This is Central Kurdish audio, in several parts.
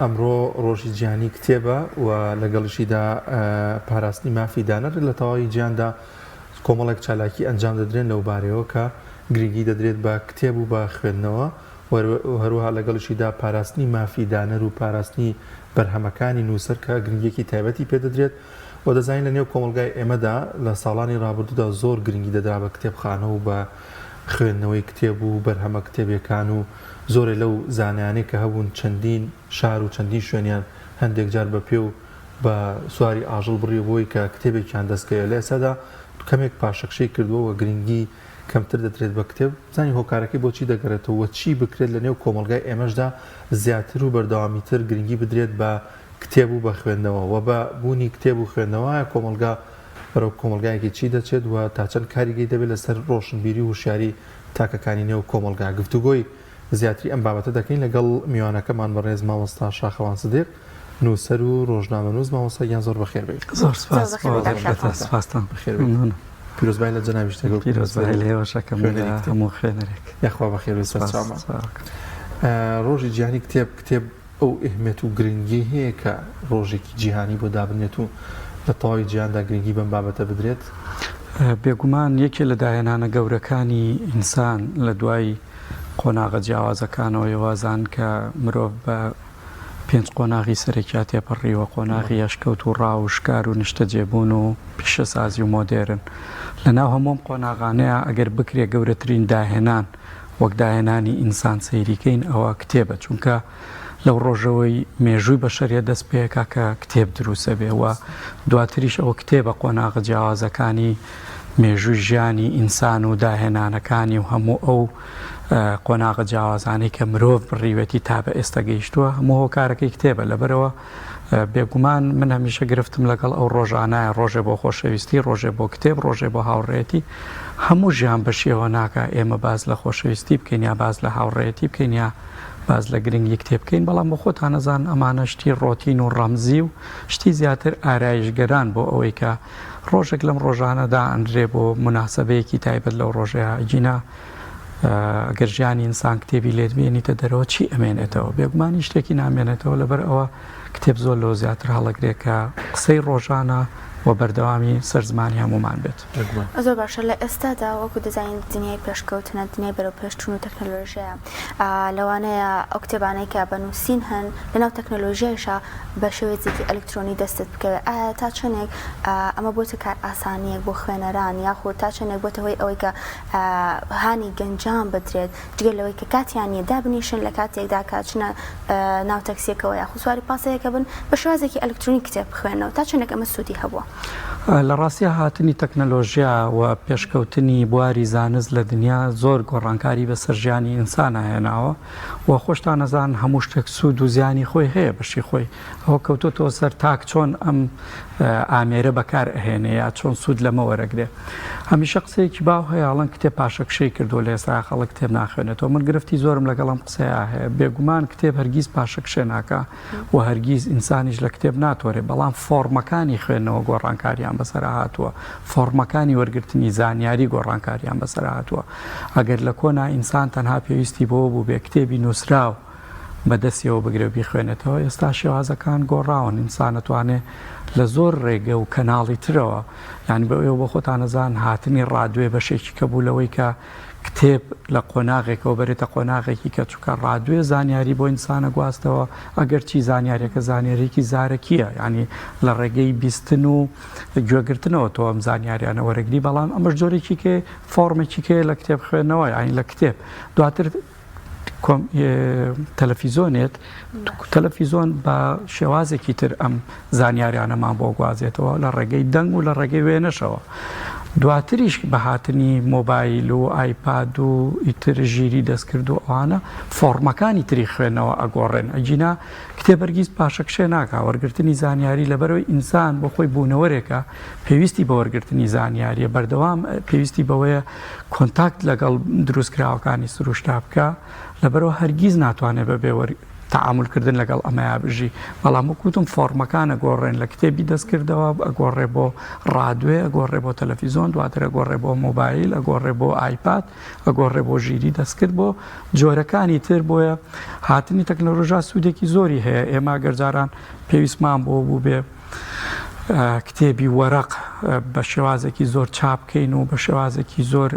ئەمڕۆ ڕۆژی گیانی کتێبە و لەگەڵشیدا پاراستنی مافی دانەر لە تەواوی گیاندا کۆمەڵێک چالاکی ئەنجام دەدرێن لەو بارەوە کە گرنگی دەدرێت بە کتێب و بە خوێندنەوە هەروەها لەگەڵشیدا پاراستنی مافی دانەر و پاراستنی بەرهەمەکانی نووسەر کە گرنگیەکی تایبەتی پێدەدرێت و دەزانین لە نێو کۆمەلگای ئێمەدا لە ساڵانی ڕابردوودا زۆر گرنگی دەدرا بە کتێبخانە و بە خوێندنەوەی کتێب و بەرهەمە کتێبەکان و زۆرێ لەو زانیانەی کە هەبوون چەندین شار و چەندین شوێنیان هەندێک جار بە پێ و بە سواری ئاژەڵ بڕی بۆی کە کتێبێکیان دەستکەوێت لە ئێسادا کەمێک پاشەکشەی کردووە گرنگی کەمتر دەدرێت بە کتێب زانی هۆکارەکەی بۆچی دەگەڕێتەوە چی بکرێت لە نێو کۆمەلگای ئێمەشدا زیاتر و بەردەوامیتر گرنگی بدرێت بە کتێب و بە خوێندنەوە و بە بوونی کتێب و خوێندنەوە کۆمەلگا بەرەو کۆمەلگایەکی چی دەچێت و تا چەند کاریگەی دەبێت لەسەر ڕۆشنبیری و شاری تاکەکانی نێو کۆمەلگا گفتوگۆی زیاتری ئەم بابەتە دەکەین لەگەڵ میوانەکەمان بەڕێز مامۆستا شاخەوان سدیق نووسەر و ڕۆژنامەنووس مامۆستا گیان زۆر بەخێر بێت. زۆر سپاس بەخێر بێت. پیرۆزبای لە جەنابیش دەگەڵ پیرۆزبای لێوەشەکەم هەموو خوێنەرێک یاخوا بەخێر بێت. ڕۆژی جیهانی کتێب ئەو ئەهمیەت و گرنگی هەیە کە ڕۆژێکی جیهانی بۆ دابنێت و لە تەواوی جیهاندا گرنگی بەم بابەتە بدرێت. بێگومان یەکێ لە داهێنانە گەورەکانی ئینسان لە دوای قۆناغە جیاوازەکانەوە ێوازان کە مرۆڤ بە 5 قۆناغی سەرەکیات تێپەڕیوە قۆناغی یاشکەوت و ڕاو و شکار و نیشتە جێبوون و پیشەسازی و مۆدێرن لەناو هەموم قۆناغانەیە ئەگەر بکرێ گەورەترین داهێنان وەک داهێنانی ئینسان سەیریکەین ئەوە کتێبە چونکە لەو ڕۆژەوەی مێژووی بەشەریە دەست پێەکە کە کتێب دروسە بێەوە دواتریش ئەوە کتێبە قۆناغە جیاوازەکانی مێژووی ژیانی ئینسان و داهێنانەکانی و هەموو ئەو قۆناغە جیاوازانەی کە مرۆڤ بڕیوەتی تا بە ئێستا گەیشتووە هەموو هۆکارەکەی کتێبە لەبەرەوە بێگومان من هەمیشە گرفتم لەگەڵ ئەو ڕۆژانایە ڕۆژێ بۆ خۆشەویستی ڕۆژێ بۆ کتێب ڕۆژێ بۆ هاوڕێتی هەموو ژیان بەشیەوە ناکە ئێمە باز لە خۆشەویستی بکەین یا باز لە هاوڕێتی بکەین یا باز لە گرنگی کتێب بکەین بەڵام بۆ خۆتان نەزان ئەمانە شتی ڕۆتین و ڕەمزی و شتی زیاتر ئارایشگەران بۆ ئەوەی کە ڕۆژێک لەم ڕۆژانەدا ئەندرێ بۆ مناسبەیەکی تایبەت لەو ڕۆژەیە جینا ئەگەر ژیانی ئینسان کتێبی لێت بێنیتە دەرەوە چی ئەمێنێتەوە بێگومانی شتێکی نامێنێتەوە لەبەر ئەوە کتێب زۆر لەو زیاتر هەڵەگرێکە قسەی ڕۆژانە و بەردەوامی سەرزمانی هەمومان بێت. زۆر باشە لە ئێستادا وەکو دەزانین دنیای پێشکەوتنە دنیای بەرەو پێشچوون و تەکنۆلۆژیایە لەوانەیە ئەو کتێبانەی کە بەنووسین هەن لەناو تەکنۆلۆژیایشە بە شێوەیەکی ئەلکترۆنی دەستت بکەوێت ئایا تا چەندێک ئەمە بۆتە کار ئاسانیەک بۆ خوێنەران یاخۆ تا چەندێک بۆتە هۆی ئەوەی کە هانی گەنجان بدرێت جگەل لەوەی کە کاتیانە دابنیشن لە کاتێکدا کاتچنە ناو تەکسیەکەوە یاخۆ سواری پاسەیەکە بن بە شێوازێکی ئەلکترۆنی کتێب بخوێنەوە تا چەندێک ئەمە سوودی هەبووە. لە ڕاستیە هاتنی تەکنەلۆژیا و پێشکەوتنی بواری زانست لە دنیا زۆر گۆڕانکاری بە سەرژیانی ئینسانە هێناوە و خۆشتان نەزان هەموو شتێک سوود و زیانی خۆی هەیە بەشی خۆی ئەوە کەوتۆتەوە سەر تاک چۆن ئەم ئامێرە بەکار ئەهێنێ یا چۆن سوود لەمە وەرەگرێ هەمیشە قسەیەکی باو هەیەڵەن کتێب پاشەکشەی کردو لە ئێستا خەڵک کتێب ناخوێنێتەوە من گرفتی زۆرم لەگەڵم قسەیە هەیە بێگومان کتێب هەرگیز پاشەکشێ ناکە و هەرگیز ئینسانیش لە کتێب ناتوەرێ بەڵام فۆرمەکانی خوێندنەوە گۆڕانکاریان بەسەر هاتووە فۆرمەکانی وەرگرتنی زانیاری گۆڕانکاریان بەسەر هاتووە ئەگەر لە کۆنا ئینسان تەنها پێویستی بۆ بوو بێ کتێبی نووسراو بەدەستیەوە بگرێ و بیخوێنێتەوە ئێستا شێوازەکان گۆڕاون ئینسان دەتوانێت لە زۆر ڕێگە و کەناڵی ترەوە یعنی بە ئێوە بۆ خۆتان نەزان هاتنی ڕادوێ بەشێکی کە بوو لەوەی کە کتێب لە قۆناغێکەوە بەرێتە قۆناغێکی کە چووکە ڕادوێ زانیاری بۆ ئینسانە گواستەوە ئەگەر چی زانیاریەکە زانیارێکی زارەکیە ینی لە ڕێگەی بیستن و گوێگرتنەوە تۆ ئەم زانیاریانە وەرەگری بەڵام ئەمەش جۆرێکی کێ فۆرمێکی کێ لە کتێب خوێنەوە ینی لە کتێب دواتر تەلەڤیزۆنێت تەلەڤیزۆن بە شێوازێکی تر ئەم زانیاریانەمان بۆ گوازێتەوە لە ڕێگەی دەنگ و لە ڕێگەی وێنەشەوە دواتریش بە هاتنی مۆبایل و ئایپاد و ئیتر ژیری دەستکرد و ئەوانە فۆرمەکانی تری خوێنەوە ئەگۆڕێن ئەجینا کتێبەرگیز پاشەکشێ ناکە وەرگرتنی زانیاری لەبەرەوەی ئینسان بۆ خۆی بوونەوەرێکە پێویستی بە وەرگرتنی زانیاریە بەردەوام پێویستی بەوەیە کۆنتاکت لەگەڵ دروستکراوەکانی سروشتا بکە لەبەرەوە هەرگیز ناتوانێت بەبێ تعاملکردن لەگەڵ ئەمەیا بژی بەڵام وەکوتم فۆرمەکان ئەگۆڕێن لە کتێبی دەستکردەوە ئەگۆڕێ بۆ ڕادوێ ئەگۆڕێ بۆ تەلەڤیزۆن دواتر ئەگۆڕێ بۆ مۆبایل ئەگۆڕێ بۆ ئایپاد ئەگۆڕێ بۆ ژیری دەستکرد بۆ جۆرەکانی تر بۆیە هاتنی تەکنۆلۆژیا سوودێکی زۆری هەیە ئێمە گەرجاران پێویستمان بۆ بوو بێ کتێبی وەرەق بە شێوازێکی زۆر چاپکەین و بە شێوازێکی زۆر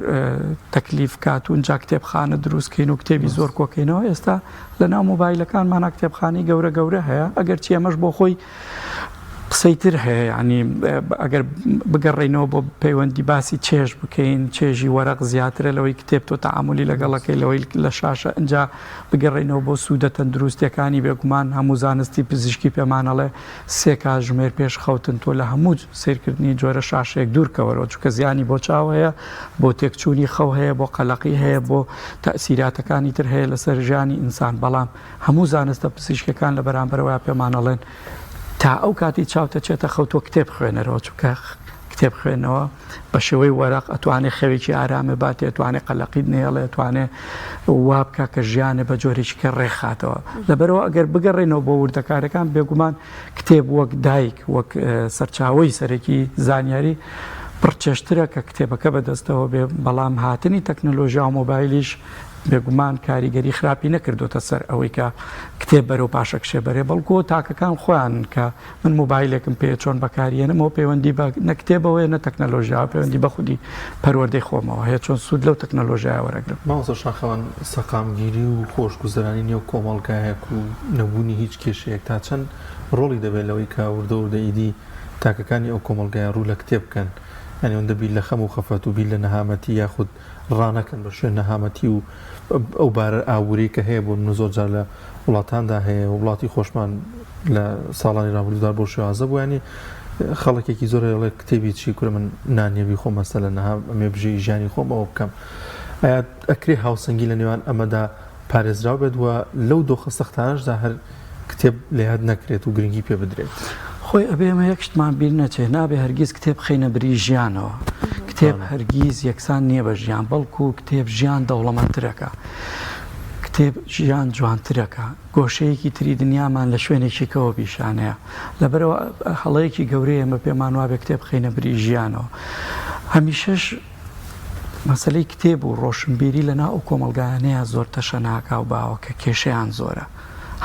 تەکلیف کات و اینجا کتێبخانە دروستکەین و کتێبی زۆر کۆکەینەوە ئێستا لە ناو مۆبایلەکانمانە کتێبخانەی گەورە هەیە ئەگەر چی ئەمەش بۆ خۆی قسەیتر هەیە ینی ئەگەر بگەڕێنەوە بۆ پەیوەندی باسی چێژ بکەین چێژی وەرەق زیاترە لەوەی کتێب تۆ تەعاملی لەگەڵەکەی لەوەی لە شاشە ئەنجا بگەڕێنەوە بۆ سوودە تەندروستیەکانی بێگومان هەموو زانستی پزیشکی پێمانەڵێ 3 کات ژمێر پێش خەوتن تۆ لە هەموو سیرکردنی جۆرە شاشەیەک دوورکەوەرەوە چونکە زیانی بۆ چاو هەیە بۆ تێکچوونی خەو هەیە بۆ قەلەقی هەیە بۆ تەئسیراتەکانی تر هەیە لەسەر ژیانی ئینسان بەڵام هەموو زانستە پزیشکەکان لە بەرامبەرەوە پێمانەڵێن تا ئەو کاتی چاوتە چێتە خەوتۆ کتێب خوێنەرەوە چونکە کتێب خوێنەوە بە شێوەی وەرەق ئەتوانێت خەوێکی ئارامە باتێ ئەتوانێت قەلەقیت نێڵێ ئەتوانێت وا بکە کە ژیانە بە جۆرێکی کە ڕێکخاتەوە لەبەرەوە ئەگەر بگەڕێنەوە بۆ وردەکارەکان بێگومان کتێب وەک دایک وەک سەرچاوەی سەرەکی زانیاری پڕچێشترە کە کتێبەکە بەدەستەوە بێ بەڵام هاتنی تەکنۆلۆژیا و مۆبایلیش بێگومان کاریگەری خراپی نەکردوتە سەر ئەوەی کە کتێب بەرەو پاشە کشێبەرێ بەڵکۆ تاکەکان خۆیان کە من مۆبایلێکم پێ چۆن بەکارێنمەوە پەیوەندی بە نەکتێبەوەی نە تەکنەلۆژیا پەیوەندی بە خودی پەروەردەی خۆمەوە هەیە چۆن سوود لەو تەکنەلۆژیا وەرەگرم ماوەسە شاخەوان سەقامگیری و خۆشگوزەرانی نێو کۆمەڵگایەک و نەبوونی هیچ کێشەیەک تا چەند ڕۆڵی دەبێت لەوەی کە وردە ئیدی تاکەکانی ئەو کۆمەڵگایە ڕوو لە کتێب بکەن ینی ئەوەندە بیل لە خەم و خەفەت و بیل لە نەهامەتی یاخود ڕانەکەن بە شوێن نەهامەتی و ئەو بارە ئاوری کە هەیە بۆ من زۆر جار لە وڵاتاندا هەیە و وڵاتی خۆشمان لە ساڵانی ڕابردوودار بۆ شێوازە بوو ینی خەڵکێکی زۆر ئەڵێ کتێبی چی کورە من نانیێوی خۆم مەسە لە نەها ئەمێ بژی ژیانی خۆم ئەوە بکەم ئایا ئەکرێ هاوسەنگی لە نێوان ئەمەدا پارێزراو بێت وە لەو دۆخە سەختانەشدا هەر کتێب لێهات نەکرێت و گرنگی پێ بدرێت خۆی ئەبێ ئەمە یەک شتمان بیر نەچێت نابێ هەرگیز کتێب خەینە بری ژیانەوە کتێب هەرگیز یەکسان نییە بە ژیان بەڵکو کتێب ژیان دەوڵەمەندترەکە کتێب ژیان جوانترەکە گۆشەیەکی تری دنیامان لە شوێنێکیکەوە پیشانەیە لەبەرەوە هەڵەیەکی گەورەی ئەمە پێمان وابێ کتێب خەینە بری ژیانەوە هەمیشەش مەسەلەی کتێب و ڕۆشنبیری لەنا ئەو کۆمەلگایانەیە زۆر تەشە ناکا و باوە کە کێشەیان زۆرە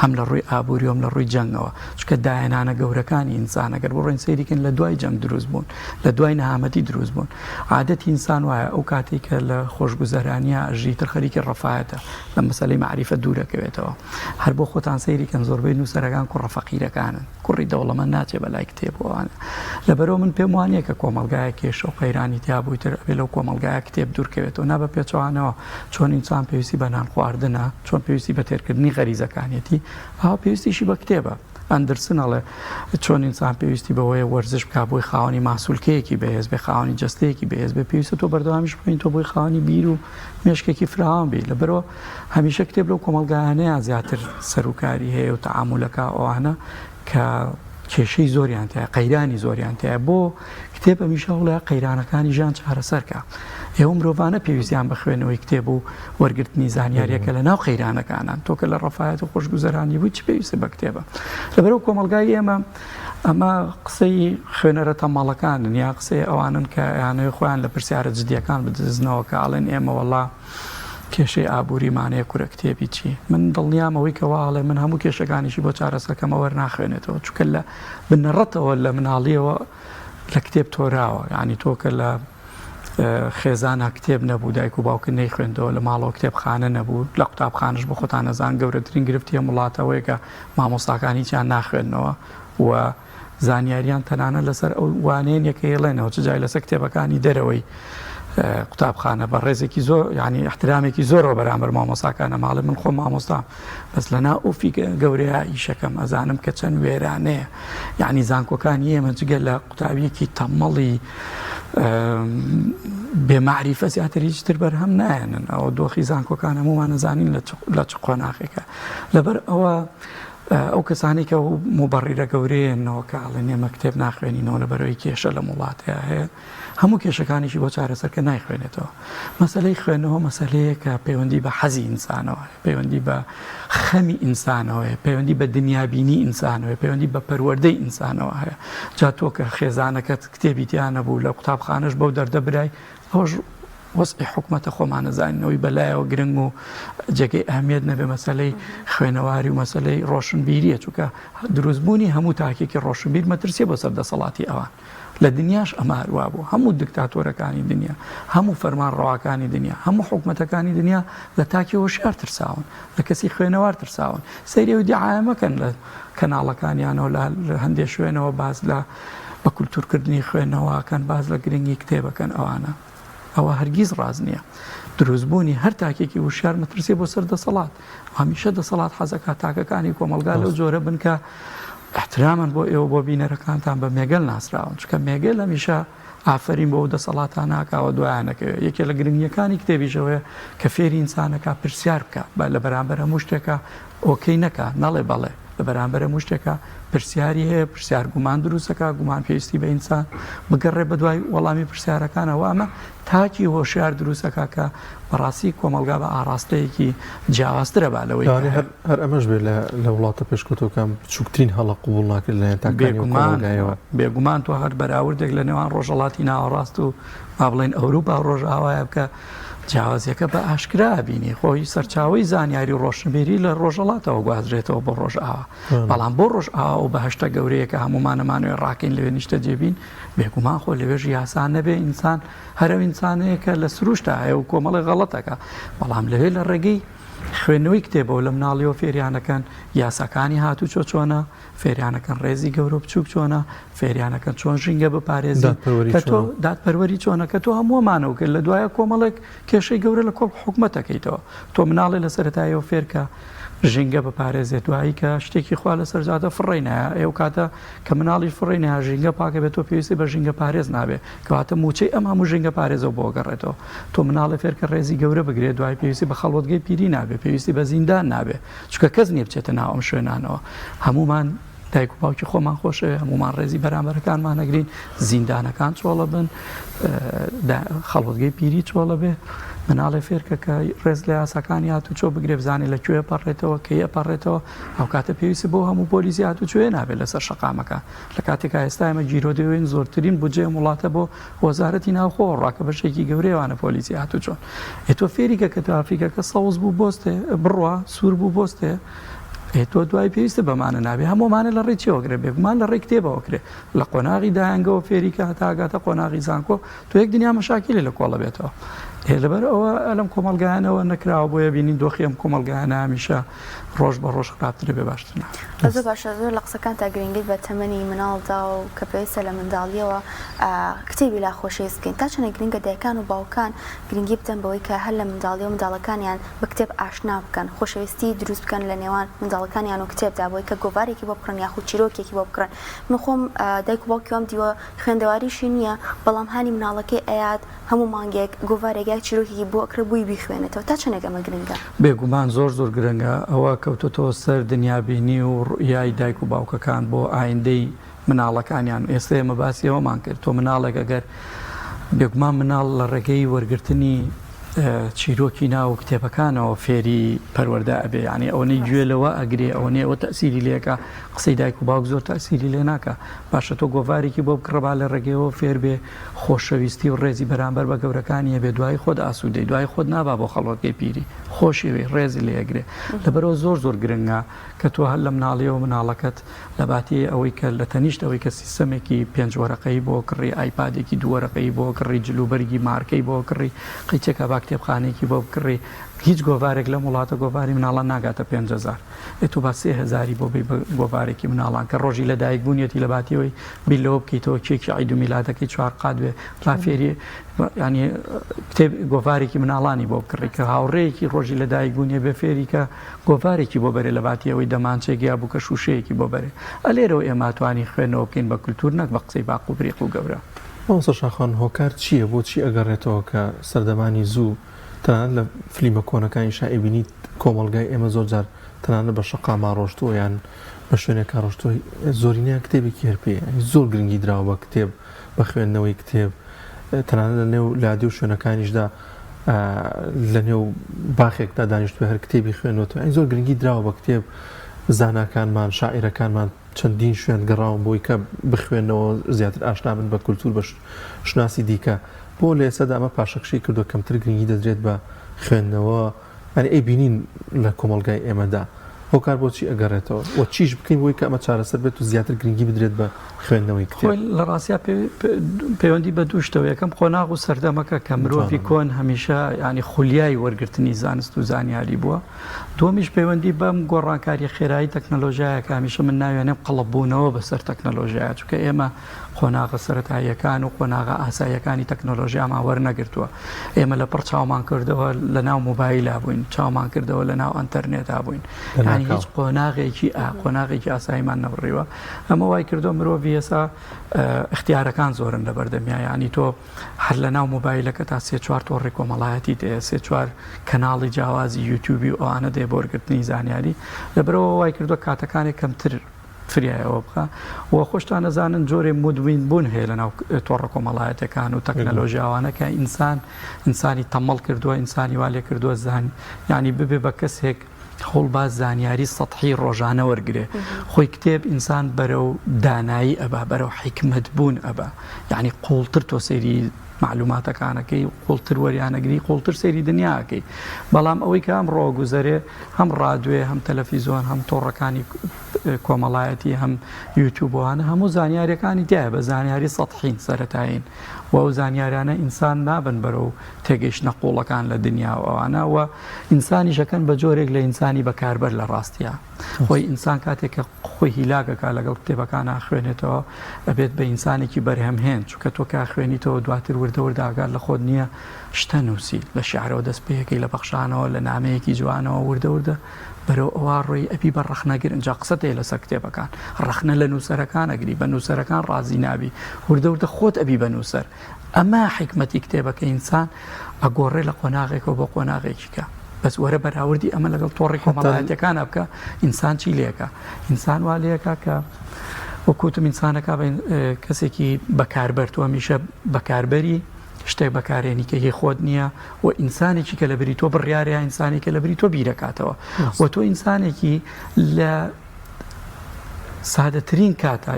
هەم لە ڕووی ئابووریۆم لە ڕووی جەنگەوە چکە داهێنانە گەورەکانی ئینسانەگەر بۆ ڕێن سەیریکن لە دوای جەنگ دروست بوون لە دوای نەهامەتی دروست بوون عادەتی ئینسان وایە ئەو کاتێک کە لە خۆشگوزەرانیە ئەژیتر خەریکی ڕەفاەتە لە مەسەلەی معریفە دوورەکەوێتەوە هەر بۆ خۆتان سەیریکەن زۆربەی نووسەرەکان کوڕە فەقیرەکانن کوڕی دەوڵەمەند ناچێ بەلای کتێبەوەوانە لەبەرەوە من پێم وانەیە کە کۆمەلگایە کێشە و قەیرانی تیا بوویتر ئەبێ لەو کۆمەلگایە کتێب دوورکەوێتەوە نا بە پێچوانەوە چۆن ئینسان پێویستی بە نان خواردنە چۆن پێویستی بە تێرکردنی غەریزەکانیەتی پێویستیشی بە کتێبە ئەندرسنەڵێ چۆن ئینسان پێویستی بەوەیە وەرزش بکە بۆی خاوەنی ماسوولکەیەکی بەهێز بێ خاوەنی جستەیەکی بەهێز بێ پێویستە تۆ بەردەوامیش بکەین تۆ بۆی خاوەنی بیر و مێشکێکی فراوان بێ لەبەرەوە هەمیشە کتێب لەو کۆمەلگایانەیە زیاتر سەرۆکاری هەیە و تەعامولەکە ئەوانە کە کێشەی زۆریان تایە قەیرانی زۆریان تایە بۆ کتێب هەمیشە وڵە قەیرانەکانی ژیان چارەسەرکە ئێوە مرۆڤانە پێویستیان بە خوێنەوەی کتێب و وەرگرتنی زانیاریەکە لە ناو قەیرانەکانان تۆکە لە ڕەفاەت و خۆشگوزەرانی بووی چی پێویستە بە کتێبە لەبەرەوە کۆمەلگای ئەمە قسەی خوێنەرە تەماڵەکانن یا قسەی ئەوانن کە یانەوەی خۆیان لە پرسیارە جدیەکان بدزنەوە کە ئاڵێن ئێمە وەڵا کێشەی ئابووریمانەیە کورە کتێبی چی من دڵنیامەوەی کەواڵێ من هەموو کێشەکانیشی بۆ چارەسەکەمە وەرناخوێنێتەوە چونکە لە بنەڕەتەوە لە مناڵیەوە لە کتێب تۆراوە ینی تۆکە لە خێزانە کتێب نەبوو دایک و باوکە نەی خوێندەوە لە ماڵەوە کتێبخانە نەبوو لە قوتابخانەش بۆ خۆتان نەزان گەورەترین گرفتیە وڵاتەوەی کە مامۆستاکانی چیان ناخوێندنەوە و زانیاریان تەنانە لەسەر ئەو وانەیە یەکە هێڵێنەوە چ جای لەسەر کتێبەکانی دەرەوەی قوتابخانە بە ڕێزێکی زۆر ینی احترامێکی زۆرەوە بەرامبەر مامۆستاکانە ماڵێ من خۆم مامۆستام بەس لەنا ئۆفی گەورەیە ئیشەکەم ئەزانم کە چەند وێرانەیە یعنی زانکۆکانی ئێمە جگە لە قوتابیەکی تەمەڵی بێمعریفە زیاتر هیچتر بەرهەم نایەنن ئەوە دۆخی زانکۆکان هەمومان نەزانین لە چ قۆناغێکە لەبەر ئەوە ئەو کەسانی کە مبڕیرە گەورەیەنەوە کە ئاڵێن ئێمە کتێب ناخوێنینەوە لەبەرەوەی کێشە لە وڵاتەیە هەیە هەموو کێشەکانیشی بۆ چارەسەرکە نایخوێنێتەوە مەسەلەی خوێنەوە مەسەلەیە کە پەیوەندی بە حەزی ئینسانەوە پەیوەندی بە خەمی ئینسانەوە پەیوەندی بە دنیابینی ئینسانەوە پەیوەندی بە پەروەردەی ئینسانەوە هەیە جا تۆ کە خێزانەکەت کتێبی تیانە بوو لە قوتابخانەش بەو دەردە برای ئەوەش وەسعی حکومەتە خۆمانەزانینەوەی بەلایەوە گرنگ و جێگەی ئەهمیەت نەبێ مەسەلەی خوێنەواری و مەسەلەی ڕۆشنبیریە چونکە دروستبوونی هەموو تاکێکی ڕۆشنبیر مەترسیە بۆ سەردەسەڵاتی ئەوان لە دنیاش ئەمە هەروە بوو هەموو دیکتاتۆرەکانی دنیا هەموو فەرمانڕەواکانی دنیا هەموو حکومەتەکانی دنیا لە تاکی هۆشیار ترساون لە کەسی خوێنەوار ترساون سەیری و دیعایە مەکەن لە کەناڵەکانیانەوە لە هەندێک شوێنەوە باز لە بە کولتورکردنی خوێنەوەکەن باز لە گرنگی کتێبەکەن ئەوانە ئەوە هەرگیز ڕاز نییە دروستبوونی هەر تاکێکی وشار مەترسیە بۆ سەر دەسەڵات هەمیشە دەسەڵات حەزەکە تاکەکانی کۆمەلگا لەو جۆرە بن کە احترامان بۆ ئێوە بۆ بینەرەکانتان بە مێگەل ناسراون چکە مێگەل هەمیشە ئافرین بۆ دەسەڵاتان ناکاوە دوایانەکەوێت یەکێ لە گرنگیەکانی کتێبیشەوەیە کە فێری ئینسانەکە پرسیار بکە لە بەرامبەر هەموو شتێکە ئۆکەی نەکە نەڵێ بەڵێ لە بەرامبەر هەموو شتێکە پرسیاری هەیە پرسیار گومان دروستەکە گومان پێویستی بە ئینسان بگەڕێ بە دوای وەڵامی پرسیارەکانەوە ئەمە تاکی هۆشیار دروستەکە کە بەڕاستی کۆمەلگا بە ئاراستەیەکی جیاوازترە با لەوەی هەر ئەمەش بێت لە وڵاتە پێشکەوتەکەم بچووکترین هەڵە قبوڵ ناکرد لە تاکانیەوە بێگومان تۆ هەر بەراوردێک لە نێوان ڕۆژهەڵاتی ناوەڕاست و با بڵێن ئەوروپا ڕۆژئاوایە بکە جیاوازیەکە بە ئاشکرا بینی خۆی سەرچاوی زانیاری ڕۆشنبیری لە ڕۆژهڵاتەوە گوازرێتەوە بۆ ڕۆژئاوا بەڵام بۆ ڕۆژئاوا و بەهشتە گەورەیە کە هەمومانەمانوێ ڕاکەین لەوێ نیشتە جێبین بێگومان خۆ لەوێژ یاسان نەبێ ئینسان هەرەو ئینسانەیە کە لە سروشتە هەیە و کۆمەڵی غەڵەتەکە بەڵام لەوێ لە ڕێگەی خوێنەوەی کتێبەوە لە مناڵیەوە فێریانەکەن یاساکانی هاتوچۆ چۆنە فێریانەکەن ڕێزی گەورە بچووک چۆنە فێریانەکەن چۆن ژینگە بپارێزی کە تۆ دادپەروەری چۆنە کە تۆ هەمووەمانەوە کرد لە دوایە کۆمەڵێک کێشەی گەورە لە کۆڵ حکومەتەکەیتەوە تۆ مناڵی لە سەرەتایەوە فێرکە ژینگە بپارێزێت دوایی کە شتێکی خوا لە سەرجاتە فڕێنایە ئێو کاتە کە مناڵی فڕێنە ژینگە پاکە بێت تۆ پێویستی بە ژینگە پارێز نابێت کەواتە موچەی ئەم هەموو ژینگە پارێزەوە بۆ گەڕێتەوە تۆ مناڵی فێرکە ڕێزی گەورە بگرێت دوای پێویستی بە خەڵوتگەی پیری نابێت پێویستی بە زیندان نابێت چکە کەس نییە بچێتە ناو ئەم شوێنانەوە هەمومان دایک و باوکی خۆمان خۆشەوێ هەمومان ڕێزی بەرامبەرەکانمان نەگرین زیندانەکان چۆڵە بن خەڵوتگەی پیری چۆڵە بێ مناڵێ فێرکە کە ڕێز لە یاساکانی هاتوچۆ بگرێ بزانێ لەکوێ پەڕێتەوە کەیە پەڕێتەوە ئەو کاتە پێویستی بۆ هەموو پۆلیسی هاتوچۆیە نابێت لەسەر شەقامەکە لە کاتێکا ئێستا ئێمە گیرۆ دەوێن زۆرترین بودجێ وڵاتە بۆ وەزارەتی ناوخۆ ڕاکە بەشێکی گەورەیەوانە پۆلیسی هاتوچۆن ئێتۆ فێریکە کە تو ئافریکەکە سەوز بوو بۆستێ بڕوا سوور بوو بۆستێ تۆ دوای پێویستە بەمانە نابێ هەمومانە لە ڕێکیەوەگرێ بێگومان لە ڕێک کتێبەوەکرێ لە قۆناغی دایانگەوە فێریکە هەتاگاتە قۆناغی زانکۆ تو یەک دنیا مەشاکیلی لە کۆڵە بێتەوە لەبەر ئەوە ئەلم کۆمەلگایانەوە نەکراوە بۆیە بینین دۆخی ئەم کۆمەلگایانە هەمیشە ڕۆژ بە ڕۆژ خراپترە بێ باشترە زۆر باشە زۆر لە قسەکان تا گرنگیت بە تەمەنی مناڵدا و کە پێویستە لە منداڵیەوە کتێبی لا خۆشەویست بکەین تا چەندە گرنگە دایکان و باوکان گرنگی بدەن بەوەی کە هەر لە منداڵی و منداڵەکانیان بە کتێب ئاشنا بکەن خۆشەویستی دروست بکەن لە نێوان منداڵەکانیان و کتێبدا بۆی کە گۆڤارێکی بۆ بکڕن یاخود چیرۆکێکی بۆ بکڕن من خۆم دایک و باوکی وام دیوە خوێندەواریشی نییە بەڵام هانی مناڵەکەی ئەیاد هەموو مانگێک گۆڤارێک چیرۆکێکی بۆ ئەکرە بووی بیخوێنێتەوە تا چەندێک ئەمە گرنگە بێگومان زۆر گرنگە ئەوە کەوتۆتەوە سەر دنیابینی و ڕوئیای دایک و باوکەکان بۆ ئایندەی مناڵەکانیان ئێستا ئێمە باسی ئەوەمان کرد تۆ مناڵێک ئەگەر بێگومان مناڵ لە ڕێگەی وەرگرتنی چیرۆکی ناو کتێبەکانەوە فێری پەروەردە ئەبێ ینی ئەوەی گوێ لەوە ئەگرێ ئەوەنێ ئەوە تەسیری لێکە قسەی دایک و باوک زۆر تەسیری لێ ناکە باشە تۆ گۆڤارێکی بۆ بکڕبا لە ڕێگەیەوە فێر بێ خۆشەویستی و ڕێزی بەرامبەر بە گەورەکانیە بێ دوای خۆت ئاسوودەی دوای خۆت نابا بۆ خەڵۆتگەی پیری خۆشیوێ ڕێزی لێگرێ لەبەرەوە زۆر گرنگە کە تۆ هەر لە مناڵیەوە مناڵەکەت لە باتی ئەوەی کە لە تەنیشت ئەوەی کە سیستەمێکی 5 وەرەقەی بۆ کڕی ئایپادێکی 2 وەرەقەی بۆ کڕی جلوبەرگی مارکەی بۆ کڕی قیچێکە با کتێبخانەیەکی بۆ بکڕی هیچ گۆڤارێک لە وڵاتە گۆڤاری مناڵان ناگاتە 5,000 تو با 3,000 بۆ گۆڤارێکی مناڵان کە ڕۆژی لە دایکبوونیەتی لە باتیەوەی بیلەوە بکەیتەوە کێکی عید و میلادەکەی 4 قادوێ لافێری ینی کتێب گۆڤارێکی مناڵانی بۆ بکڕی کە هاوڕێیەکی ڕۆژی لە دایکبوونیە بێ فێری کە گۆڤارێکی بۆ بەرێ لە باتیەوەی دەمانچێکیا بوو کە شوشەیەکی بۆ بەرێ ئەلێرەوە ئێماتوانی خوێنەوە بکەین بە کولتور نەک بە قسەی باق و بریق و گەورە مامۆستا شاخان هۆکار چییە بۆچی ئەگەڕێتەوە کە سەردەمانی زوو تەنانەت لە فلیمە کۆنەکانی شائبینی کۆمەلگای ئێمە زۆر جار تەنانە بە شەقاما ڕۆشتووە یان بە شوێنێکا ڕۆشتووە زۆرینیان کتێبێکی هەرپێ زۆر گرنگی دراوە بە کتێب بە خوێندنەوەی کتێب تەنانە لە نێو لادی و شوێنەکانیشدا لە نێو باخێکدا دانیشتوە هەر کتێبی خوێنەوەەوە ئەین زۆر گرنگی دراوە بە کتێب زاناکانمان شاعیرەکانمان چەندین شوێن گەڕاون بۆی کە بخوێنەوە زیاتر ئاشنا بن بە کولتور بە شناسی دیکە بۆ لە ئێسادا ئەمە پاشەکشی کردو کەمتر گرنگی دەدرێت بە خوێندنەوە ئەنی ئەی بینین لە کۆمەلگای ئێمەدا هۆکار بۆچی ئەگەڕێتەوە و چیش بکەین بۆی کە ئەمە چارەسەر بێت و زیاتر گرنگی بدرێت بە خوێندنەوەی کتێب لە ڕاستیا پەیوەندی بە دووشتەوە یەکەم قۆناغ و سەردەمەکە کە مرۆڤی کۆن هەمیشە ینی خولیای وەرگرتنی زانست و زانیاری بووە دومیش پەیوەندی بەم گۆڕانکاری خێرایی تەکنەلۆژیایەکە هەمیشە من ناوێنێ قەڵەببوونەوە بەسەر تەکنەلۆژیایە چونکە ئێمە قۆناغە سەرەتاییەکان و قۆناغە ئاساییەکانی تەکنۆلۆژیامان وەرنەگرتووە ئێمە لە پڕ چاومان کردەوە لە ناو مۆبایللا بووین چاومان کردەوە لە ناو ئەنتەرنێتا بووین ینی هیچ قۆناغێکی ئاساییمان نەبڕیوە ئەمە وای کردو مرۆڤ ئێستا اختیارەکان زۆرن لە بەردەمیە ینی تۆ هەر لە ناو مۆبایلەکە تا سێ چوار تۆڕی کۆمەڵایەتی دێ سێ چوار کەناڵی جیاوازی یوتیوبی ئەوانە دێ بۆ وەرگرتنی زانیاری لەبەرەوە وای کردو کاتەکانی کەمتر فریایەوە بخە و خۆشتان نەزانن جۆرێ مدوین بوون هەیە لە ناو تۆڕە کۆمەڵایەتەکان و تەکنەلۆژیاوانە کە ئینسانی تەمەڵ کردووە ئینسانی وا لێ کردووە زان ینی ببێ بە کەسێک هەوڵباز زانیاری سەطحی ڕۆژانە وەرگێ خۆی کتێب ئینسان بەرەو دانایی ئەبا بەرەو حکمت بوون ئەبا یعنی قوڵتر تۆ سەیری معلوماتەکانەکەی قوڵتر وەریانەگری قوڵتر سەیری دنیاکەی بەڵام ئەوەی کە ئەم ڕۆگوزەرێ هەم ڕادوێ هەم تەلەڤیزۆن هەم تۆڕەکانی کۆمەڵایەتی هەم یوتیوبوانە هەموو زانیاریەکانی تایە بە زانیاری سەطحین سەرەتایین و ئەو زانیاریانە ئینسان نابن بەرەو تێگەیشتنە قوڵەکان لە دنیاوانە و ئینسانی شەکەن بە جۆرێک لە ئینسانی بەکاربەر لە ڕاستیە خۆی ئینسان کاتێک کە خۆی هیلاگەکە لەگەڵ کتێبەکانە خوێنێتەوە ئەبێت بە ئینسانێکی بەرهەمهێن چونکە تۆ کا خوێنیتەوە دواتر وردەورداگار لە خۆت نییە شتە نووسی لە شیعرەوە دەست پێیەکەی لە بەخشانەوە لە نامەیەکی جوانەوە وردەوردە بەرەو ئەوە ڕۆی ئەبی بە ڕەخنەگر اینجا قسەت هەیە لەسەر کتێبەکان ڕەخنە لە نووسەرەکان ئەگری بە نووسەرەکان ڕازی نابی وردەوردە خۆت ئەبی بە نووسەر ئەمە حکمەتی کتێبەکە ئینسان ئەگۆڕێ لە قۆناغێکەوە بۆ قۆناغێکیکە بەس وەرە بەراوردی ئەمە لەگەڵ تۆڕی کۆمەڵایەتەکانە بکە ئینسان چی لێکە ئینسان وا لێکە کە وەکوتم ئینسانەکە کەسێکی بەکاربەر تۆ هەمیشە بەکاربەری شتێک بەکارێنی کە هی خۆت نییە و ئینسانێکی کە لە بری تۆ بڕیارە ئینسانی کە لە بری تۆ بیرەکاتەوە و تۆ ئینسانێکی لە سادەترین کاتە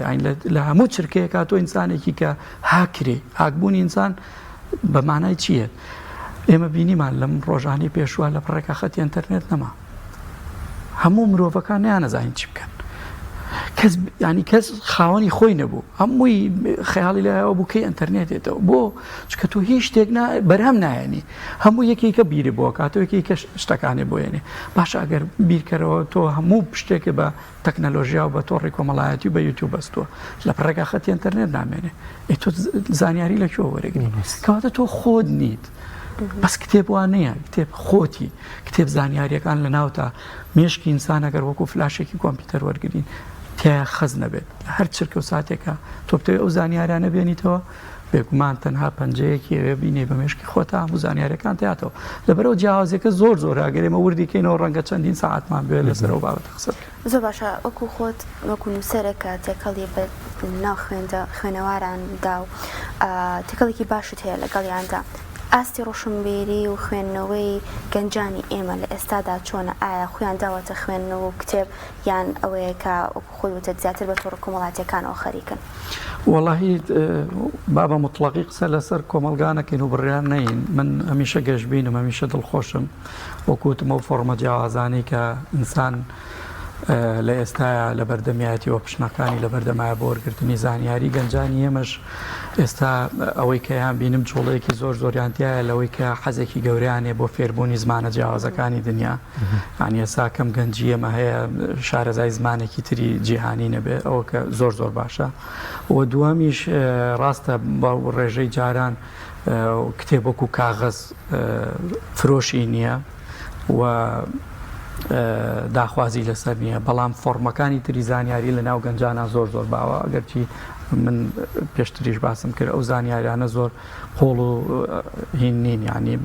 لە هەموو چرکەیەکە تۆ ئینسانێکی کە هاکرێ هاکبوونی ئینسان بە مانای چییە؟ ئێمە بینیمان لەم ڕۆژانی پێشوە لە پڕێکە خەتی ئینتەرنێت نەما هەموو مرۆڤەکان نیانەزانین چی بکەن ینی کەس خاوەنی خۆی نەبوو هەمووی خەیاڵی لایەوە بوو کەی ئینتەرنێتێتەوە بۆ چکە تۆ هیچ شتێک بەرهەم نایەنی هەموو یەکێکە بیری بۆ کاتەوە یەکێکە شتەکانی بۆێنێ باش ئەگەر بیرکەرەوە تۆ هەموو شتێکە بە تەکنەلۆژیا و بە تۆڕی کۆمەڵایەتی و بە یوتیوب بەستووە لە پڕێکە خەتی ئینتەرنێت نامێنێ تۆ زانیاری لەکوێ وەرەگری کەواتە تۆ خۆت نیت بەس کتێب وانەیە کتێب خۆتی کتێب زانیاریەکان لە ناوتە مێشکی ئینسان ئەگەر وەکو فلاشێکی کۆمپیوتەر وەرگین تیا خەز نەبێت هەر چرکە و ساتێکە تۆ بتەوێت ئەو زانیاریانە بێنیتەوە بێگومان تەنها پەنجەیەکی ئەوێ بینێ بە مێشکی خۆتا هەموو زانیاریەکان تیاتەوە لەبەرەوە جیاوازەکە زۆر ئەگەرێمە وردیکەینەوە ڕەنگە چەندین ساعتمان بێت لەسەر ئەو بابەتە قسە زۆر باشە وەکو خۆت وەکو نووسەرێکە تێکەڵی بە ناو خوێنەواراندا و تێکەڵێکی باشت هەیە لەگەڵیاندا ئاستی ڕۆشنبیری و خوێندنەوەی گەنجانی ئێمە لە ئێستادا چۆنە ئایا خۆیان داوەتە خوێندنەوە و کتێب یان ئەوەیە کە خۆی وتە زیاتر بە تۆڕە کۆمەڵایەتیەکانەوە خەریکن وەڵاهی بابە مطلقی قسە لەسەر کۆمەلگانەکەین و بڕیان نەین من هەمیشە گەشتبینم هەمیشە دڵخۆشم وەکوتم ئەو فۆرمە جیاوازانەی کە ئینسان لە ئێستاە لە بەردەمیایەتی و پشنەکانی لە بەردەمایە بۆ وەرگرتنی زانیاری گەنجانی ئێمەش ئێستا ئەوەی کە یان بینم جوڵەیەکی زۆریانتیایە لەوەی کە حەزێکی گەوریانێ بۆ فێربوونی زمانە جیاوازەکانی دنیا یانی ئێستا کەم گەنجی ئێمە هەیە شارەزای زمانێکی تری جیهانی نەبێ ئەوە کە زۆر باشە و دووەمیش ڕاستە بە ڕێژەی جاران کتێبەک و کاغەز فرۆشی نییە و داخوازی لەسەر نییە بەڵام فۆرمەکانی تری زانیاری لە ناو گەنجانە زۆر باوە ئەگەرچی من پێشتریش باسم کرد ئەو زانیاریانە زۆر قۆڵ و هین نین یعنی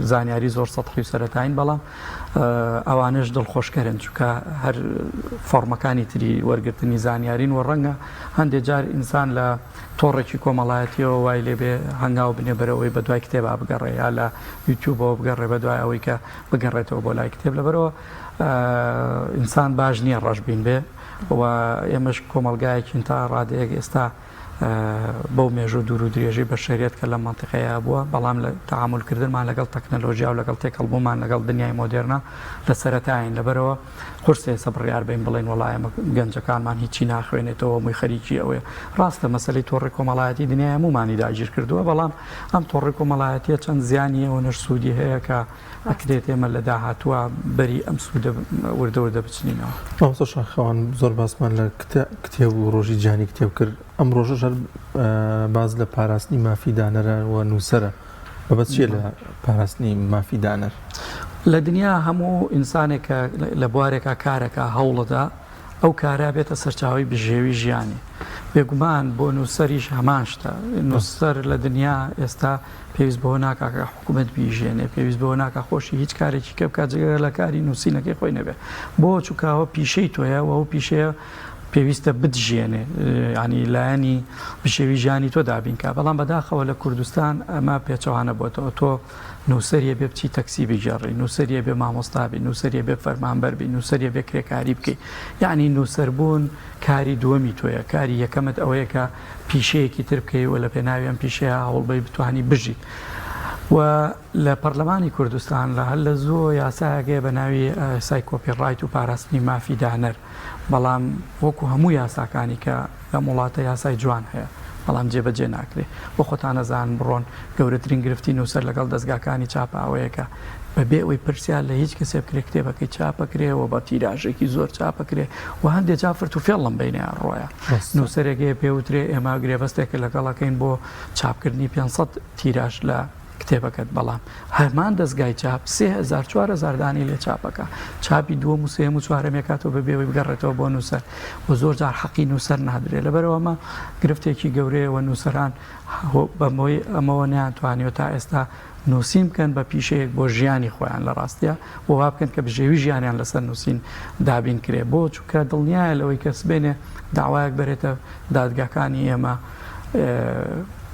زانیاری زۆر سەطحی و سەرەتاین بەڵام ئەوانش دڵخۆشکەرن چونکە هەر فۆرمەکانی تری وەرگرتنی زانیارین و ڕەنگە هەندێک جار ئینسان لە تۆڕێکی کۆمەڵایەتیەوە وای لێبێ هەنگاو بنێ بەرەوەی بە دوای کتێبا بگەڕێ یا لە یوتیوبەوە بگەڕێ بە دوای ئەوەی کە بگەڕێتەوە بۆ لای کتێب لەبەرەوە ئینسان باش نییە ڕەشبین بێ و ئێمەش کۆمەلگایەکین تا ڕادەیەک ئێستا بەو مێژوو دوور و درێژی بە شێریت کە لە منتیقەیە بووە بەڵام لە تەعاملکردنمان لەگەڵ تەکنەلۆژیا و لەگەڵ تێکەڵبوومان لەگەڵ دنیای مۆدێرنا لە سەرەتاین لەبەرەوە قورسێ سەبڕیار بین بڵێن وڵای ئەمە گەنجەکانمان هیچی ناخوێنێتەوە مووی خەریکی ئەوەیە ڕاستە مەسەلەی تۆڕی کۆمەڵایەتی دنیای هەمومانی داگیر کردووە بەڵام ئەم تۆڕی کۆمەڵایەتیە چەند زیانی ئەوە نەش سوودی هەیە کە ئەکرێت ئێمە لە داهاتووە بەری ئەم سوودە وردە بچنینەوە. مامۆستا شاخەوان زۆر باسمان لە کتێب و ڕۆژی جیهانی کتێب کرد ئەم ڕۆژەش هەر باز لە پاراستنی مافی دانەرە و نووسەرە بەبەت چیە لە پاراستنی مافی دانەر؟ لە دنیا هەموو ئینسانێکە لە بوارێکە کارێکە هەوڵەدا ئەو کارا بێتە سەرچاوی بژێوی ژیانی بێگومان بۆ نووسەریش هەمان شتە نووسەر لە دنیا ئێستا پێویست بەوە ناکاکە حکوومەت بیژێنێ پێویست بەوە ناکە خۆشی هیچ کارێکی کە بکات جگە لە کاری نووسینەکەی خۆی نەبێ بۆ چووکاوە پیشەی تۆیە و ئەو پیشەیە پێویستە بتژێنێ ینی لایەنی بشێوی ژیانی تۆ دابینکە بەڵام بەداخەوە لە کوردستان ئەمە پێچەوانە بۆتەوە تۆ نووسەریە بێ بچی تەکسی بگەڕی نووسەریە بێ مامۆستابی نووسەریە بێ فەرمانبەربی نووسەریە بێ کرێکاری بکەی یعنی نووسەربوون کاری دووەمی تۆیە کاری یەکەمت ئەوەیە کە پیشەیەکی تر بکەی و لە پێناوی ئەم پیشەیە هەوڵبەی بتوانی بژی و لە پەرلەمانی کوردستان لە هەر لە زۆر یاسایەکەیە بە ناوی یاسای کۆپیڕایت و پاراستنی مافی دانەر بەڵام وەکو هەموو یاساکانی کە لە وڵاتە یاسای جوان هەیە بەڵام جێبەجێ ناکرێت بۆ خۆتان نەزان بڕۆن گەورەترین گرفتی نووسەر لەگەڵ دەستگاکانی چاپاوەیەکە بەبێ ئەوەی پرسیار لە هیچ کەسێ بکرێ کتێبەکەی چاپەکرێەوە بە تیراژێکی زۆر چاپەکرێ و هەندێک جافرت و فێڵم بینیان ڕۆیە نووسەرێکی پێوترێ ئێمە گرێبەستێکە لەگەڵەکەین بۆ چاپکردنی 500 تیراژ لە کتێبەکەت بەڵام هەرمان دەستگای چاپ 3,000-4,000 دانی لێ چاپەکە چاپی دووەم و سێم و چوارەمێکاتەوە بەبێەوەی بگەڕێتەوە بۆ نووسەر و زۆر جار حەقی نووسەر نادرێت لەبەرەوەمە گرفتێکی گەورەیەوە نووسەران بەمەوەی ئەمەوە نیانتوانیەوە تا ئێستا نووسین بکەن بە پیشەیەک بۆ ژیانی خۆیان لە ڕاستیە و وا بکەن کە بژێوی ژیانیان لەسەر نووسین دابین کرێ بۆ چونکە دڵنیایە لەوەی کەس بێنێ داوایەک بێتە دادگاکانی ئێمە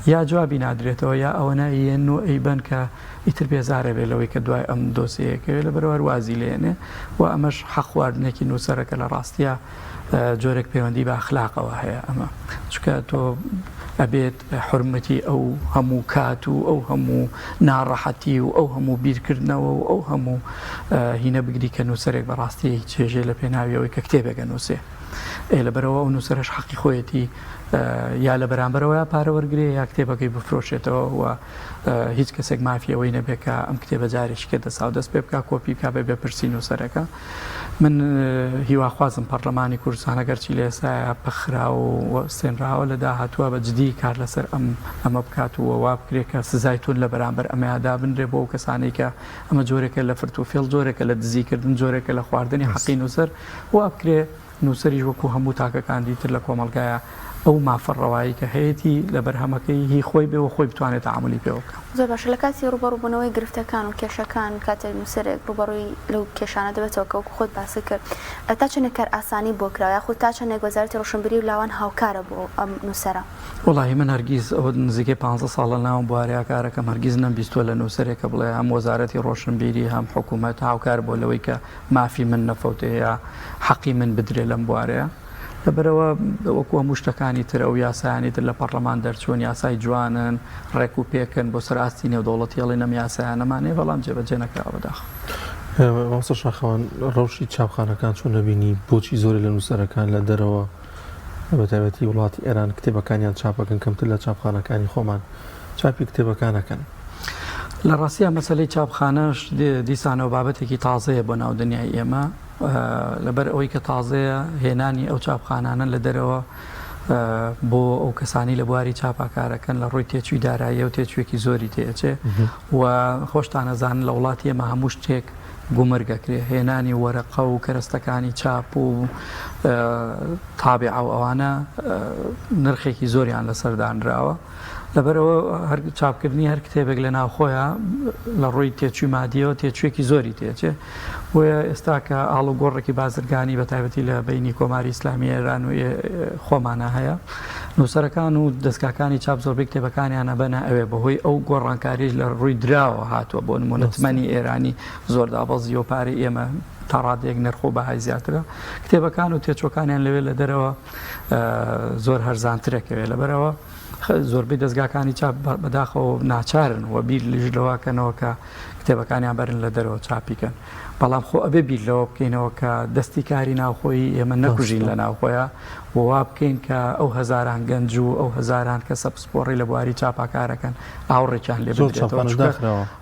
یا جوابی نادرێتەوە یا ئەوە نایەن و ئەیبەن کە ئیتر بێزارە بێ لەوەی کە دوای ئەم دۆسەیەکەوێت لە بەرەوە وازی لێنێ و ئەمەش حەقواردنێکی نووسەرەکە لە ڕاستیە جۆرێک پەیوەندی بە ئەخلاقەوە هەیە ئەمە چکە تۆ ئەبێت حرمەتی ئەو هەموو کات و ئەو هەموو ناڕەحەتی و ئەو هەموو بیرکردنەوە و ئەو هەموو هینە بگری کە نووسەرێک بەڕاستی چێژێ لە پێناویەوەی کە کتێبێکە نووسێ لەبەرەوە ئەو نووسەرش حەقی خۆیەتی یا لە بەرامبەرەوە یا پارە وەرگێ یا کتێبەکەی بفرۆشێتەوە و هیچ کەسێک مافیەوەی نەبێکە ئەم کتێبە جارێکی کە دەساو دەست پێ بکە کۆپی بکە بێ بپرسی نووسەرەکە من هیواخوازم پەرلەمانی کوردستان ئەگەرچی لە ئێستا پەخرا و سێنراوە لە داهاتووە بە جدی کار لەسەر ئەمە بکات و وا بکرێت کە سزای تون لە بەرامبەر ئەمەیادا بنرێ بۆ ئەو کەسانەی کە ئەمە جۆرێکە لە فرت و فێڵ جۆرێکە لە دزیکردن جۆرێکە لە خواردنی حەقی نووسەر وا بکرێ نووسەریش وەکو هەموو تاکەکان دیتر لە کۆمەلگایە ئەو مافەڕەوایی کە هەیەی لە بەرهەمەکەی هی خۆی بێەوە خۆی بتوانێت عملی پێوە بکە زۆر باشە لە کاتی ڕوبەڕووبوونەوەی گرفتەکان و کێشەکان کاتێک نووسەرێک ڕوبەڕووی لەو کێشانە دەبێتەوە کە وەکو خۆت باسی کرد تا چەندێک کار ئاسانی بۆ کراوە یاخود تا چەندێک وەزارەتی ڕۆشنبیری و لاوان هاوکارە بۆ ئەم نووسەرە وڵی من هەرگیز ئەوە نزیکەی 15 ساڵە ناوم بوارەیە کارەکەم هەرگیز نەمبیستوە لە نووسەرێکە بڵێ هەم وەزارەتی ڕۆشنبیری هەم حکوومەت هاوکار بۆ لەوەی کە مافی من نەفەوتەیە حەقی من بدرێ لەم بوارەیە لەبەرەوە وەکو هەموو شتەکانی تر ئەو یاسایانی تر لە پەرلەمان دەرچوون یاسای جوانن ڕێک و پێکن بۆ سەراستی نێودەوڵەتی هەڵی نەم یاسایانەمانێ بەڵام جێبەجێ نەکراوە بەداخ مامۆستا شاخەوان ڕەوشی چاپخانەکان چۆن نەبینی بۆچی زۆری لە نووسەرەکان لە دەرەوە بەتایبەتی وڵاتی ئێران کتێبەکانیان چاپەکەن کەمتر لە چاپخانەکانی خۆمان چاپی کتێبەکانەکەن لە ڕاستیە مەسەلەی چاپخانەش دیسانەوە بابەتێکی تازەیە بۆ ناو دنیای ئێمە لەبەر ئەوەی کە تازەیە هێنانی ئەو چاپخانانە لە دەرەوە بۆ ئەو کەسانی لە بواری چاپاکارەکەن لە ڕووی تێچووی داراییە و تێچوێکی زۆری تێچێ و خۆشتانەزانن لە وڵاتی ئێمە هەموو شتێک گومرگەکرێ هێنانی وەرەقە و کەرەستەکانی چاپ و تابع و ئەوانە نرخێکی زۆریان لەسەردانراوە لەبەرەوە هەر چاپکردنی هەر کتێبێک لە ناو خۆیان لە ڕووی تێچووی مادیەوە تێچوێکی زۆری تێچێ بۆیە ئێستا کە ئاڵ و گۆڕێکی بازرگانی بە تایبەتی لە بینی کۆماری ئیسلامی ئێران و خۆمانە هەیە نووسەرەکان و دەستگاکانی چاپ زۆربەی کتێبەکانیانە بەنە ئەوێ بەهۆی ئەو گۆڕانکاریش لە ڕووی دراوە هاتووە بۆ نمونەتمەنی ئێرانی زۆر دابەزی و پارەی ئێمە تا ڕادێک نرخۆ بەهای زیاترە کتێبەکان و تێچۆکانیان لەوێ لە دەرەوە زۆر هەرزانترێکەوێ لەبەرەوە زۆربەی دەستگاکانی چاپ بەداخەوە ناچارن و بیر لەژلەوەکەنەوە کە کتێبەکانیان بەرن لە دەرەوە چاپیکەن بەڵام خۆ ئەبێ بیر لەوە بکەینەوە کە دەستی کاری ناوخۆی ئێمە نەکوژین لە ناوخۆیە ووا بکەین کە ئەو هەزاران گەنج و ئەو هەزاران کە سەپسپۆڕی لە بواری چاپاکارەکەن ئاوڕێکیان لێ بدرێتەوە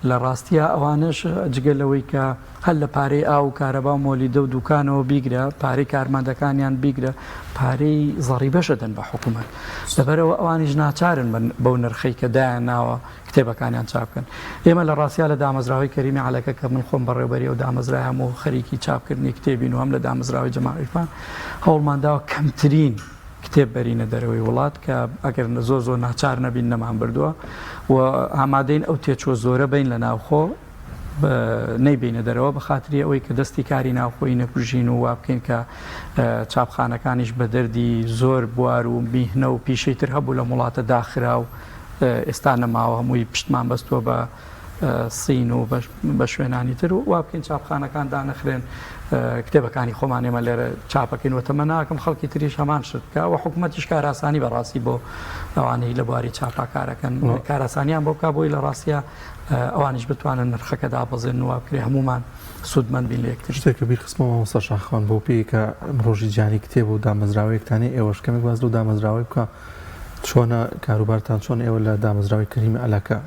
لە ڕاستیە ئەوانش جگەلەوەی کە هەل لە پارەی ئاو کارەبا و مۆلیدە و دوکانەوە بیگرە پارەی کارمەندەکانیان بیگرە پارەی زەڕی بەشەدەن بە حکوومەت لەبەرەوە ئەوانیش ناچارن بەو نرخەی کە دایان ناوە کتێبەکانیان چاپکەن ئێمە لە ڕاستیا لە دامەزراوەی کەریمی عەلەکە کە من خۆم بەڕێوەبەری و دامەزرای هەموو خەریکی چاپکردنی کتێبین و هەم لە دامەزراوەی جەماعەتی عیرفان هەوڵمانداوە کەمترین کتێب بەرینە دەرەوەی وڵات کە ئەگەر زۆر ناچار نەبین نەمان بردووە و ئامادەین ئەو تێچوە زۆرە بین لە ناوخۆ نەیبینە دەرەوە بە خاتری ئەوەی کە دەستی کاری ناوخۆی نەکوژین و وا بکەین کە چاپخانەکانیش بە دەردی زۆر بوار و میهنە و پیشەی تر هەبوو لە وڵاتە داخرا و ئێستا نەماوە هەمووی پشتمان بەستووە بە سین و بە شوێنانی تر و وا بکەین چاپخانەکان دانەخرێن کتێبەکانی خۆمان ئێمە لێرە چاپەکەین و تەمە ناکەم خەڵکی تریش هەمان شتکە و حکوومەتیش کاراسانی بەڕاستی بۆ ئەوانەی لە بواری چاپاکارەکەن کاراسانیان بۆ بکە بۆی لە ڕاستیە ئەوانیش بتوانن نرخەکە دابەزێن و بکرێ هەمومان سوودمەند بین لە یەکتر شتێککە بیر خستمەوە مۆستا شاخوان بۆ پێی کە ڕۆژی جانی کتێب و دامەزراوەیەکتانی ئێوەش کەمێک باز و دامەزراوەی بکە چۆنە کاروبارتان چۆن ئێوە لە دامەزراوەی کەریمی عەلەکە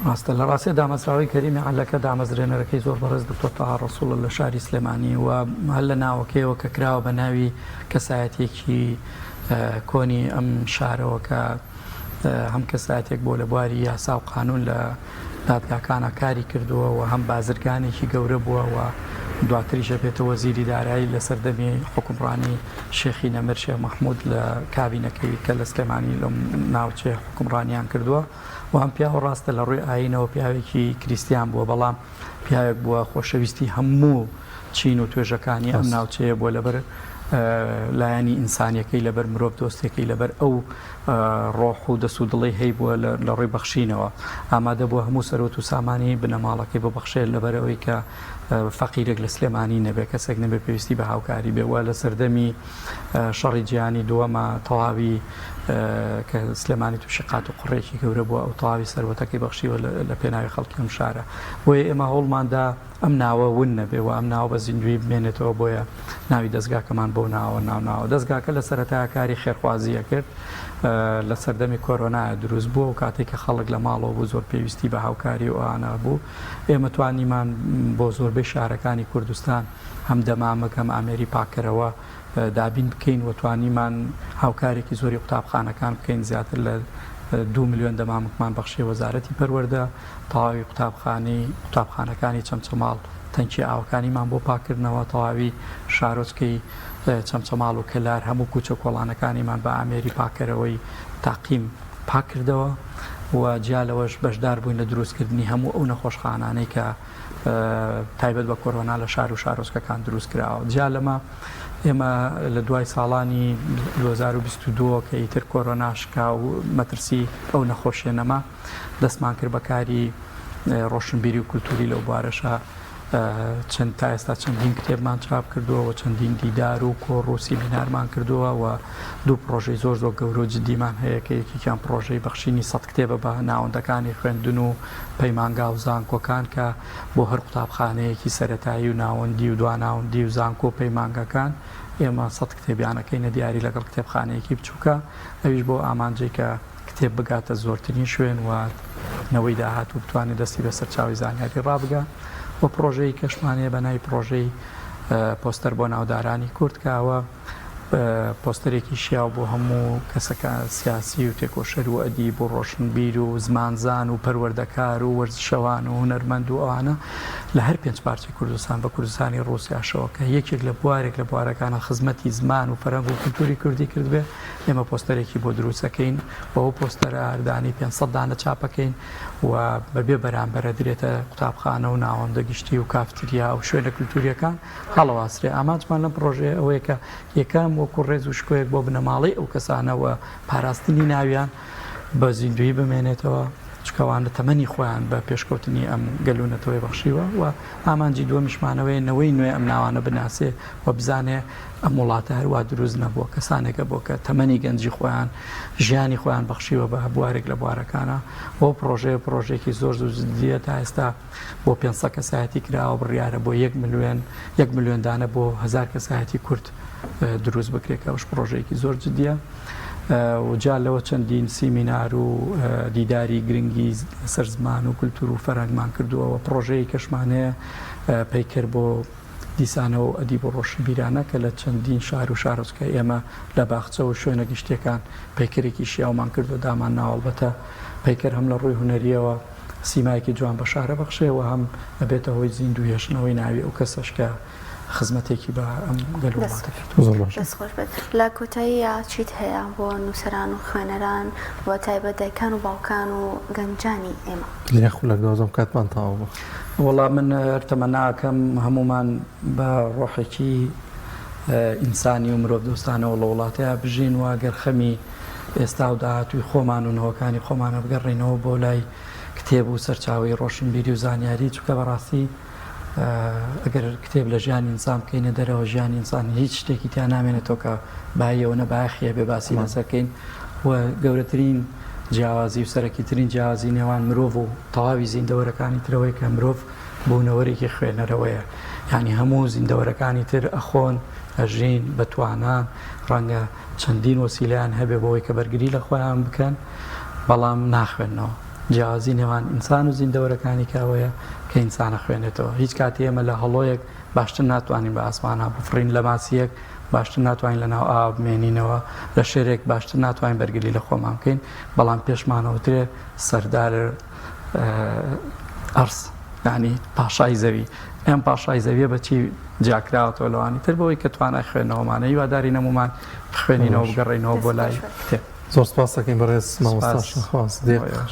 ڕاستە لە ڕاستی دامەزراوەی کەریمی عەلەکە دامەزرێنەرەکەی زۆر بەڕێز دکتۆر تاها ڕەسوڵ لە شاری سلێمانی و هەر لە ناوەکەیەوە کە کراوە بە ناوی کەسایەتێکی کۆنی ئەم شارەوە کە هەم کەسایەتێک بۆ لە بواری یاسا و قانون لە دادگاکانە کاری کردووە و هەم بازرگانێکی گەورە بووە و دواتریشە بێتە وەزیری دارایی لە سەردەمی حکومڕانی شێخی نەمر شێخ مەحموود لە کابینەکەی کە لە سلێمانی لەم ناوچێ حکومڕانیان کردووە و هەم پیاوە ڕاستە لە ڕووی ئاینەوە پیاوێکی کریستیان بووە بەڵام پیاوێک بووە خۆشەویستی هەموو چین و توێژەکانی ئەم ناوچەیە بۆ لەبەر لایانی ئینسانیەکەی لەبەر مرۆڤ دۆستێکی لەبەر ئەو ڕۆح و دەست و دڵی هەی بووە لە ڕێی بەخشینەوە ئامادە بووە هەموو سەرۆت و سامانی بنەماڵەکەی ببەخشێت لەبەرەوەی کە فەقیرێک لە سلێمانی نەبێت کەسێک نەبێت پێویستی بە هاوکاری بێوە لە سەردەمی شەڕی جیهانی دووەمە تەواوی کە سلێمانی تووشی قات و قوڕێکی گەورە بووە ئەو تەواوی سەروەتەکەی بەخشیوە لە پێناوی خەڵکی ئەم شارە بۆیە ئێمە هەوڵماندا ئەم ناوە ون نەبێ و ئەم ناوە بە زیندوی بمێنێتەوە بۆیە ناوی دەستگاکەمان بۆ ناوە دەستگاکە لە سەرەتای کاری خێرخوازیە کرد لە سەردەمی کۆرۆنایە دروست بووە و کاتێک کە خەڵک لە ماڵەوە بوو زۆر پێویستی بە هاوکاری و ئانا بوو ئێمە توانیمان بۆ زۆربەی شارەکانی کوردستان هەم دەمامک هەم ئامێری پاکەرەوە دابین بکەین و توانیمان هاوکارێکی زۆری قوتابخانەکان بکەین زیاتر لە 2 میلیۆن دەمامکمان بەخشی وەزارەتی پەروەردە تەواوی قوتابخانەکانی چەمچەماڵ تەنکی ئاوەکانیمان بۆ پاکردنەوە تەواوی شارۆچکەی چەمچەماڵ و کەلار هەموو کوچە کۆڵانەکانیمان بە ئامێری پاکەرەوەی تاقیم پاکردەوە و جیالەوەش بەشدار بووین لە دروستکردنی هەموو ئەو نەخۆشخانانەی کە تایبەت بە کۆرۆنا لە شار و شارۆچکەکان دروست کراوە جیا لەمە ئێمە لە دوای ساڵانی 2022 کە ئیتر کۆرۆناشکا و مەترسی ئەو نەخۆشیێنەما دەستمان کرد بەکاری ڕۆشنبیری و کولتوری لەو بوارەشە چەند تا ئێستا چەندین کتێبمان چاپ کردووە و چەندین دیدار و کۆڕ و سیمینارمان کردووە و دوو پرۆژەی زۆر گەورە و جدیمان هەیە کە یەکێکیان پرۆژەی بەخشینی 100 کتێبە بە ناوەندەکانی خوێندن و پەیمانگا و زانکۆکان کە بۆ هەر قوتابخانەیەکی سەرەتایی و ناوەندی و دواناوەندی و زانکۆ پەیمانگەکان ئێمە 100 کتێبیانەکەینە دیاری لەگەڵ کتێبخانەیەکی بچووکە ئەویش بۆ ئامانجەی کە کتێب بگاتە زۆرترین شوێن و نەوەی داهات و بتوانێت دەستی بەسەر چاوی زانیاری ڕابگە و پرۆژەی کەشمانەیە بە ناوی پرۆژەی پۆستەر بۆ ناودارانی کورد کەوە پۆستەرێکی شیاو بۆ هەموو کەسەکە سیاسی و تێکۆشەر و ئەدیب و ڕۆشنبیر و زمانزان و پەروەردەکار و وەرزشەوان و هونەرمەند و ئەوانە لە هەر 5 پارچەی کوردستان بە کوردستانی ڕووسیاشەوە کە یەکێک لە بوارێک لە بوارەکانە خزمەتی زمان و فەرهەنگ و کولتوری کوردی کردبێ ئێمە پۆستەرێکی بۆ دروستەکەین بەەوە پۆستەرە هەردانی 500 دانە چاپەکەین و بەبێ بەرامبەرە درێتە قوتابخانە و ناوەندە گشتی و کافتریا و شوێنە کولتوریەکان هەڵەواسرێ ئامانجمان لەم پرۆژێ ئەوەیە کە یەکەم وەکو ڕێز و شکۆیەک بۆ بنەماڵی ئەو کەسانەوە پاراستنی ناویان بە زیندوی بمێنێتەوە چکەوانە تەمەنی خۆیان بە پێشکەوتنی ئەم گەلوونەتەوەی بەخشیوە و ئامانجی دووەمیشمانەوەی نەوەی نوێ ئەم ناوانە بناسێ و بزانێ ئەم وڵاتە هەروە دروست نەبووە کەسانێکە بۆ کە تەمەنی گەنجی خۆیان ژیانی خۆیان بەخشیوە بە بوارێک لە بوارەکانە بۆ پرۆژەیەکی زۆر جددیە تا ئێستا بۆ 500 کەسایەتی کراوە بڕیارە بۆ 1 ملیۆن دانە بۆ 1000 کەسایەتی کورد دروست بکرێت ئەوش پرۆژەیەکی زۆر جددیە و جا لەوە چەندین سیمینار و دیداری گرنگی سەر زمان و کولتور و فەرهەنگمان کردووەوە پرۆژەیە کەشمانەیە پەیکەر بۆ دیسانە و ئەدیب و ڕۆشنبیرانە کە لە چەندین شار و شارۆچکە ئێمە لە باخچە و شوێنە گشتەکان پەیکەرێکی شیاومان کردو دامان ناوەڵبەتە پەیکەر هەم لە ڕووی هونەریەوە سیمایەکی جوان بە شارە بەخشێەوە هەم ئەبێتە هۆی زیندوو هێشتنەوەی ناوی ئەو کەسەشکە خزمەتێکی بە ئەم گەلوڵاتەکە لە کۆتاییە چیت هەیە بۆ نووسەران و خوێنەران بۆ تایبەت دایکان و باوکان و گەنجانی ئێمە لێخ لە دۆزم کاتمان تاوە وەڵام من ئەرتەمەناکەم هەمومان بە ڕۆحێکی ئینسانی و مرۆڤ دۆستانەوە لە وڵاتەیە بژین و گەرخەمی ئێستا و داهاتووی خۆمان و نەوەکانی خۆمانە بگەڕێنەوە بۆ لای کتێب و سەرچاوی ڕۆشنبیری و زانیاری چونکە بەڕاستی ئەگەر کتێب لە ژیانی ئینسان بکەینە دەرەوە ژیانی ئینسان هیچ شتێکی تیان نامێنێتەوە کە بایەوە نەباخیە بێ باسی لەسەرکەین و گەورەترین جیاوازی و سەرەکیترین جیاوازی نێوان مرۆڤ و تەواوی زیندەوەرەکانی ترەوەی کە مرۆڤ بوونەوەرێکی خوێنەرەوەیە یعنی هەموو زیندەوەرەکانی تر ئەخۆن ئەژین بەتوانان ڕەنگە چەندین وەسیلەیان هەبێ بۆەوەی کە بەرگری لە خۆیان بکەن بەڵام ناخوێنەوە جیاوازی نێوان ئینسان و زیندەوەرەکانی کاوەیە کە ئینسانە خوێنێتەوە هیچ کاتی ئێمە لە هەڵۆیەک باشتر ناتوانین بە ئاسمانە بفڕین لە ماسیەک باشتر ناتوانین لە ناو ئاو بمێنینەوە لە شێرێک باشتر ناتوانین بەرگری لە خۆمان بکەین بەڵام پێشمانەوەترێ سەردار ئەرس یعنی پاشای زەوی ئەم پاشای زەویە بەچی جاکراوەتەوە لەوانی تر بەوەی کە توانای خوێنەوەمانە هیواداری نەمومان بخوێنینەوە بگەڕێینەوە بۆ لای کتێب زۆر سپاس دەکەین بەڕێز مامۆستاش خواست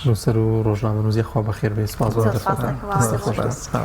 نووسەر و ڕۆژنامەنووسی خوا بەخێر بێ سپاس